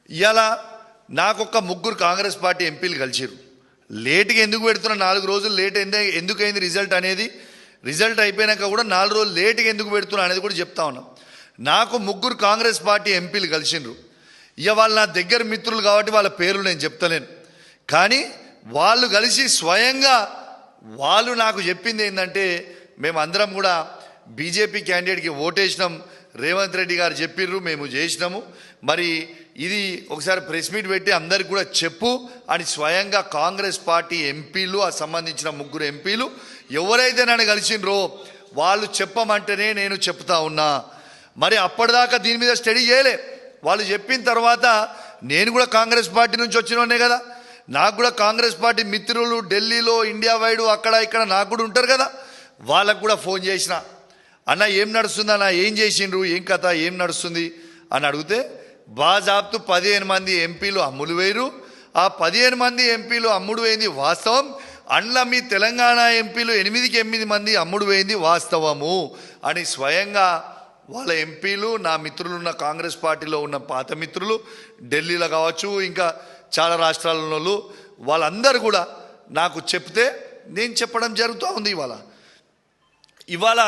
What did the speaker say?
ఇవాళ నాకొక్క ముగ్గురు కాంగ్రెస్ పార్టీ ఎంపీలు కలిసిరు. లేట్గా ఎందుకు పెడుతున్నా, 4 రోజులు లేట్ ఎందుకు అయింది రిజల్ట్ అనేది, రిజల్ట్ అయిపోయినాక కూడా 4 రోజులు లేట్గా ఎందుకు పెడుతున్నా అనేది కూడా చెప్తా ఉన్నాం. నాకు ముగ్గురు కాంగ్రెస్ పార్టీ ఎంపీలు కలిసిండ్రు. ఇక వాళ్ళు నా దగ్గర మిత్రులు కాబట్టి వాళ్ళ పేర్లు నేను చెప్తలేను, కానీ వాళ్ళు కలిసి స్వయంగా వాళ్ళు నాకు చెప్పింది ఏంటంటే, మేమందరం కూడా బీజేపీ క్యాండిడేట్కి ఓటేసినాం, రేవంత్ రెడ్డి గారు చెప్పిర్రు, మేము చేసినాము, మరి ఇది ఒకసారి ప్రెస్ మీట్ పెట్టి అందరికి కూడా చెప్పు అని స్వయంగా కాంగ్రెస్ పార్టీ ఎంపీలు, ఆ సంబంధించిన ముగ్గురు ఎంపీలు ఎవరైతే నన్ను కలిసిండ్రో వాళ్ళు చెప్పమంటేనే నేను చెప్తా ఉన్నా. మరి అప్పటిదాకా దీని మీద స్టడీ చేయలే. వాళ్ళు చెప్పిన తర్వాత నేను కూడా కాంగ్రెస్ పార్టీ నుంచి వచ్చినోనే కదా, నాకు కూడా కాంగ్రెస్ పార్టీ మిత్రులు ఢిల్లీలో, ఇండియా వైడ్ అక్కడ ఇక్కడ నాకు కూడా ఉంటారు కదా, వాళ్ళకు కూడా ఫోన్ చేసిన, అన్న ఏం నడుస్తుంది అన్న, ఏం చేసిండ్రు, ఏం కథ, ఏం నడుస్తుంది అని అడిగితే బాజాబ్తు 15 మంది ఎంపీలు అమ్ముడు వేయరు, ఆ 15 మంది ఎంపీలు అమ్ముడు వేయింది వాస్తవం, అండ్ల మీ తెలంగాణ ఎంపీలు 8కి 8 మంది అమ్ముడు వేయింది వాస్తవము అని స్వయంగా వాళ్ళ ఎంపీలు, నా మిత్రులు ఉన్న కాంగ్రెస్ పార్టీలో ఉన్న పాత మిత్రులు ఢిల్లీలో కావచ్చు, ఇంకా చాలా రాష్ట్రాలలో వాళ్ళందరూ కూడా నాకు చెప్తే నేను చెప్పడం జరుగుతూ ఉంది. ఇవాళ